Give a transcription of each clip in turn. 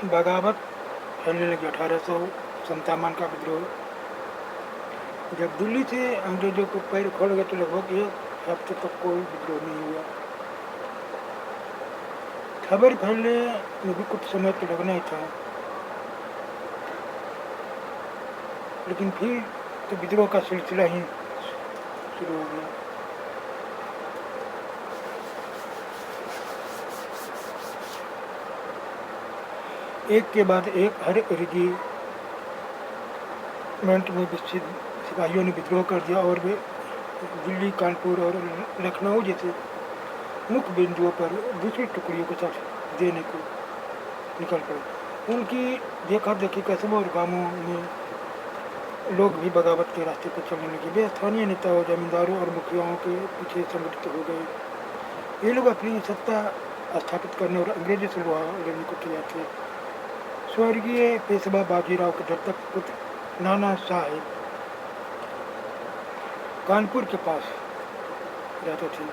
बगावत फैलने लगी। 1857 का विद्रोह जब दिल्ली से अंग्रेजों को पैर खोल गए तो लगभग एक हफ्ते तक कोई विद्रोह नहीं हुआ। खबर फैलने में भी कुछ समय तो लगना ही था, लेकिन फिर तो विद्रोह का सिलसिला ही शुरू हो गया। एक के बाद एक हर रेजिमेंट में विकसित सिपाहियों ने विद्रोह कर दिया और वे दिल्ली, कानपुर और लखनऊ जैसे मुख्य बिंदुओं पर दूसरी टुकड़ियों को साथ देने को निकल पड़े। उनकी देखा देखी कस्बों और गांवों में लोग भी बगावत के रास्ते पर चलने लगे। वे स्थानीय नेताओं, जमींदारों और मुखियाओं के पीछे संगठित हो गए। ये लोग अपनी सत्ता स्थापित करने और अंग्रेजों से लोहा लेने को तैयार थे। स्वर्गीय पेशवा बाजीराव के दत्तक पुत्र नाना साहेब कानपुर के पास रहते थे।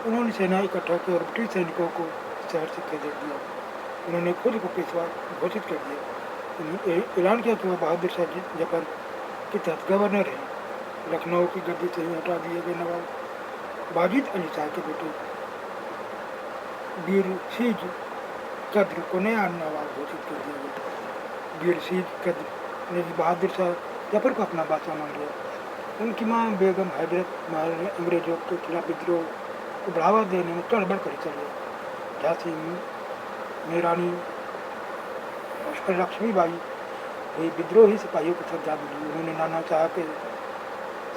उन्होंने सेना इकट्ठा की और ब्रिटिश सैनिकों को शहर से खदेड़ दिया। उन्होंने खुद को पेशवा घोषित कर दिया। उन्होंने ऐलान किया कि वह बहादुर शाह जफर के तहत गवर्नर है। लखनऊ की गद्दी से ही हटा दिए गए नवाब वाजिद अली शाह के बेटे वीर सिंह कद्र को नया नवाब घोषित कर दिया गया। वीर सिंह कद्र ने बहादुर शाह जफर को अपना बादशाह मान लिया। उनकी मां बेगम हैदरत महल ने अंग्रेजों के खिलाफ विद्रोह को बढ़ावा देने में तड़बड़ कर चली। झांसी में रानी लक्ष्मीबाई भी विद्रोही सिपाहियों के साथ जा मिली। उन्होंने नाना साहब के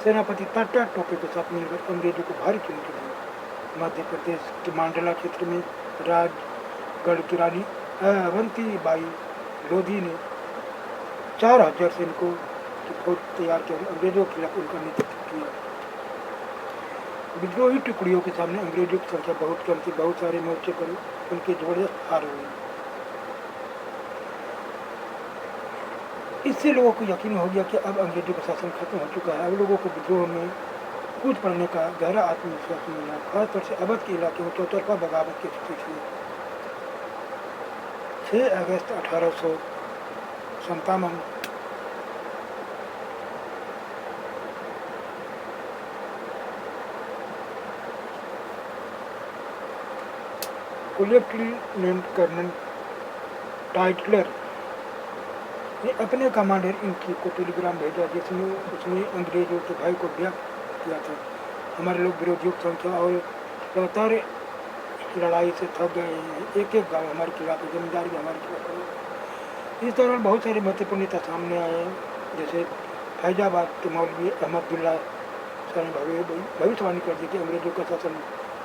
सेनापति तात्या टोपे के साथ मिलकर अंग्रेजों को भारी चुनौती दी। मध्य प्रदेश के मांडला क्षेत्र में राजगढ़ की रानी अवंती बाई लोधी ने 4000 सैनिकों की फौज तैयार की और अंग्रेजों के खिलाफ उनका नेतृत्व किया। विद्रोही टुकड़ियों के सामने अंग्रेजों की संख्या बहुत कम थी। बहुत सारे मोर्चे पर उनकी जबरदस्त हार हुई। इससे लोगों को यकीन हो गया कि अब अंग्रेजों का शासन खत्म हो चुका है। अब लोगों को विद्रोह में कूद पड़ने का गहरा आत्मविश्वास मिला। खासतौर से अवध के इलाके में चौतरफा बगावत की स्थिति थी। 6 अगस्त 1857 को लेफ्टिनेंट कर्नल टाइटलर ने अपने कमांडर इन चीफ को टेलीग्राम भेजा, जिसमें उसने अंग्रेजों के भय को व्यक्त किया था। हमारे लोग विरोधियों की संख्या और लगातार लड़ाई से थक गए हैं। एक एक गांव हमारे खिलाफ है, जमींदार भी हमारे खिलाफ है। इस दौरान बहुत सारे महत्वपूर्ण नेता सामने आए, जैसे फैजाबाद के मौलवी अहमदुल्ला शाह ने भविष्यवाणी कर दी कि अंग्रेजों का शासन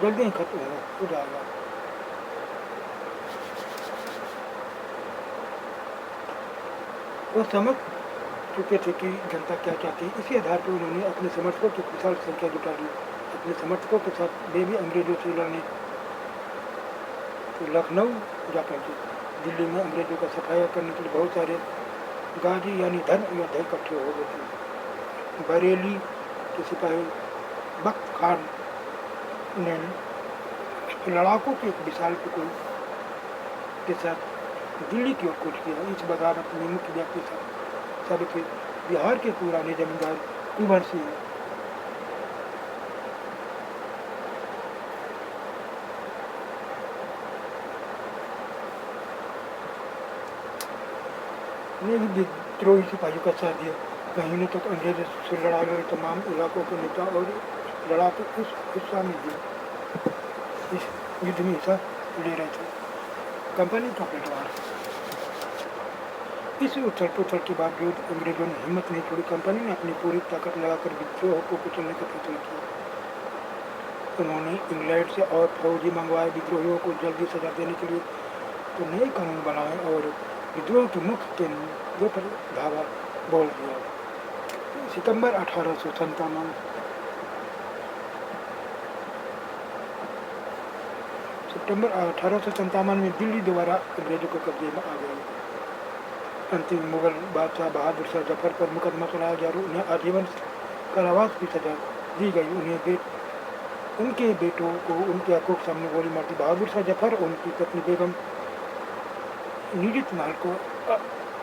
जल्दी ही खत्म हो जाएगा। वो समझ चुके थे कि जनता क्या चाहती है। इसी आधार पर उन्होंने अपने समर्थकों की विशाल संख्या जुटा ली। अपने समर्थकों के साथ वे भी अंग्रेजों से लड़ने तो लखनऊ जा पहुंचे। दिल्ली में अंग्रेजों का सफाया करने के लिए बहुत सारे गाजी यानी धर्म योद्धा इकट्ठे हो गए थे। बरेली के सिपाही बख्त खान ने लड़ाकों के एक विशाल टुकड़े के साथ दिल्ली की ओर कूच किया। इस बगावत में मुख्य व्यक्ति साबित हुए बिहार के पुराने जमींदार कुंवर सिंह ने भी विद्रोही सिपाहियों का साथ दिया। महीनों तक अंग्रेजों से लड़ा रहे तमाम इलाकों के नेता और लड़ाके इस हिस्सा में इस युद्ध में हिस्सा ले रहे थे। कंपनी का पेटवार। इस उथल पुथल के बावजूद अंग्रेजों ने हिम्मत नहीं छोड़ी। कंपनी ने अपनी पूरी ताकत लगाकर विद्रोह को कुचलने का फैसला किया। उन्होंने इंग्लैंड से और फौजी मंगवाए। विद्रोहियों को जल्दी सजा देने के लिए तो नए कानून बनाए और विद्रोह के मुख्य केंद्रों पर धावा बोल दिया। सितंबर 1857 में दिल्ली दोबारा अंग्रेजों के कब्जे में आ गई। अंतिम मुगल बादशाह बहादुर शाह जफर पर मुकदमा चलाया गया और उन्हें आजीवन कारावास की सजा दी गई। उनके बेटों को उनकी आंखों के सामने गोली मार दी। बहादुर शाह जफर और उनकी पत्नी बेगम नीरज महल को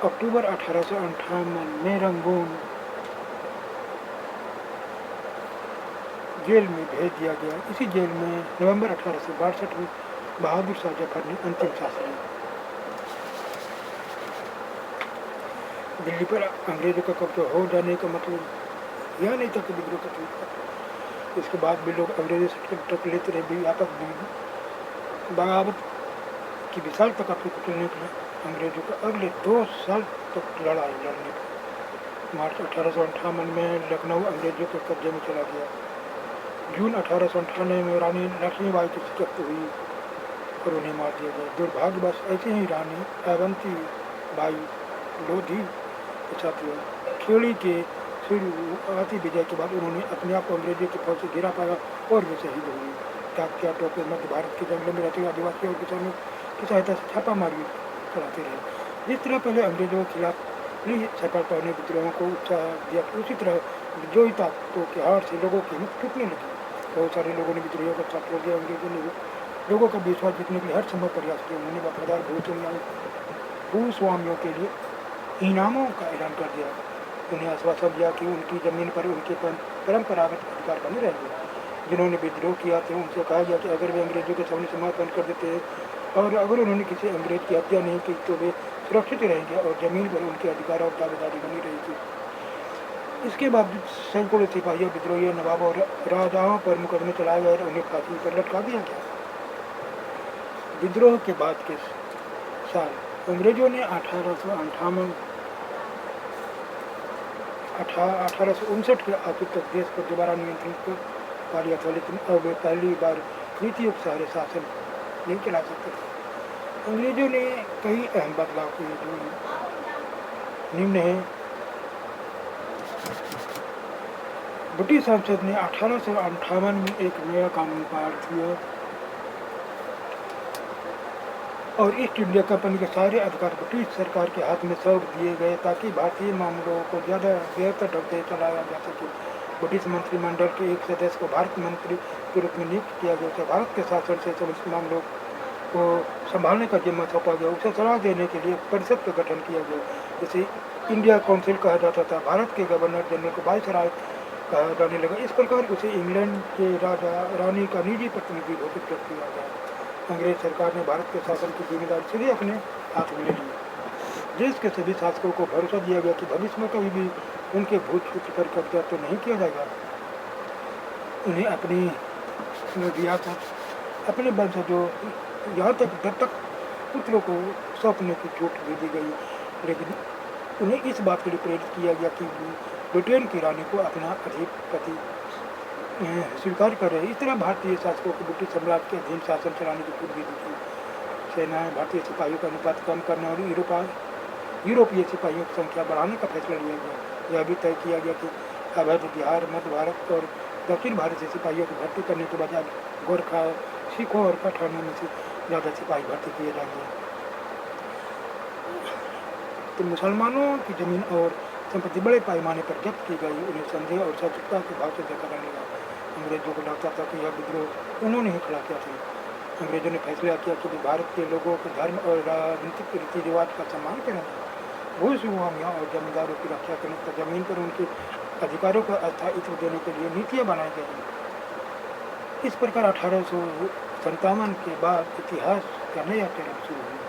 अक्टूबर 1858 में रंगून जेल में भेज दिया गया। इसी जेल में नवंबर 1862 में बहादुर शाह जफर ने अंतिम सांस ली। दिल्ली पर अंग्रेजों का कब्जा हो जाने का मतलब यह नहीं था कि विद्रोह का शुरू था। इसके बाद भी लोग अंग्रेजों से टक लेते रहे, भी आपस में बगावत की विशाल तक अपनी कुचलने के लिए अंग्रेजों का अगले 2 साल तक लड़ाई लड़ने पर मार्च 1858 में लखनऊ अंग्रेजों के कब्जे में चला गया। जून 1898 में रानी लक्ष्मीबाई की शिकस्त हुई और उन्हें मार दिया गया। दुर्भाग्यवश ऐसे ही रानी अवंती बाई लोधी के साथ हुआ। खेड़ी के शुरुआती विजय के बाद उन्होंने अपने आप को अंग्रेजों की फौज से घिरा पाया और वे शहीद हुए। टाकिया टोपे मध्य भारत के जंगलों में रहते आदिवासियों और किसानों की सहायता से छापामारी चलाते रहे। जिस तरह पहले अंग्रेजों के खिलाफ सफलता ने विद्रोहों को उत्साह दिया, उसी तरह विद्रोही ताकतों के हार से लोगों की हिम्मत टूटने लगी। बहुत सारे लोगों ने विद्रोहियों का साथ छोड़ दिया। अंग्रेजों ने लोगों का विश्वास जीतने के लिए हर संभव प्रयास किया। उन्होंने वफादार भूस्वामियों के लिए इनामों का ऐलान कर दिया। उन्हें आश्वासन दिया कि उनकी जमीन पर उनके परंपरागत अधिकार बने रहेंगे। जिन्होंने विद्रोह किया था उनसे कहा गया कि अगर वे अंग्रेजों के सामने समर्पण कर देते हैं और अगर उन्होंने किसी अंग्रेज की हत्या नहीं की तो वे सुरक्षित रहेंगे और जमीन पर उनके अधिकार और दावेदारी बनी रहेगी। इसके बाद सैकड़ों सिपाहियों, विद्रोहियों, नवाबों और राजाओं पर मुकदमे चलाए गए और उन्हें फांसी पर लटका दिया गया। विद्रोह के बाद के साल अंग्रेजों ने 1859 के आखिर तक देश पर दोबारा नियंत्रण कर पा लिया था, लेकिन अब वे पहली बार नीतियों के सहारे शासन नहीं चला सकते थे। अंग्रेजों ने कई अहम बदलाव किए जो निम्न है। ब्रिटिश संसद ने 1858 में एक नया कानून पास किया और ईस्ट इंडिया कंपनी के सारे अधिकार ब्रिटिश सरकार के हाथ में सौंप दिए गए ताकि भारतीय मामलों को ज़्यादा बेहतर ढंग से चलाया जा सके। ब्रिटिश मंत्रिमंडल के एक सदस्य को भारत मंत्री के रूप में नियुक्त किया गया। उसे भारत के शासन से संबंधित मामलों को संभालने का जिम्मा सौंपा गया। उसे सलाह देने के लिए परिषद का गठन किया गया, जिसे इंडिया काउंसिल कहा जाता था। भारत के गवर्नर जनरल को वायसराय कहा जाने लगा। इस प्रकार उसे इंग्लैंड के राजा रानी का निजी प्रतिनिधि घोषित कर दिया गया। अंग्रेज सरकार ने भारत के शासन की जिम्मेदारी सीधे अपने हाथ में ले ली। देश के सभी शासकों को भरोसा दिया गया कि भविष्य में कभी भी उनके भूत क्षेत्र पर कब्जा तो नहीं किया जाएगा। उन्हें अपनी रियासत अपने वंशजों यहाँ तक दत्तक पुत्रों को सौंपने की छूट भी दी गई, लेकिन उन्हें इस बात के लिए प्रेरित किया गया कि ब्रिटेन की रानी को अपना अधिपति स्वीकार कर रहे। इस तरह भारतीय शासकों को ब्रिटिश साम्राज्य के अधीन शासन चलाने की छूट भी दी थी। सेनाएं भारतीय सिपाहियों का अनुपात कम करने और यूरोपीय सिपाहियों की संख्या बढ़ाने का फैसला लिया गया। यह भी तय किया गया कि अवध, बिहार, मध्य भारत और दक्षिण भारत से सिपाहियों की भर्ती करने के बजाय गोरखा, सिखों और पठानों में से ज़्यादा सिपाही भर्ती किए जाएंगे। तो मुसलमानों की जमीन और संपत्ति बड़े पैमाने पर जब्त की गई। उन्हें संदेह और शत्रुता के भाव से देखा जाने लगा। अंग्रेजों को लगता था कि यह विद्रोह उन्होंने ही खड़ा किया था। अंग्रेजों ने फैसला किया कि वे भारत के लोगों के धर्म और राजनीतिक रीति रिवाज का सम्मान करेंगे। भूस्वामियों और जमींदारों की रक्षा करने तथा जमीन पर उनके अधिकारों का स्थायित्व देने के लिए नीतियाँ बनाई गई। इस प्रकार 1857 के बाद इतिहास का नया चरण शुरू हुआ।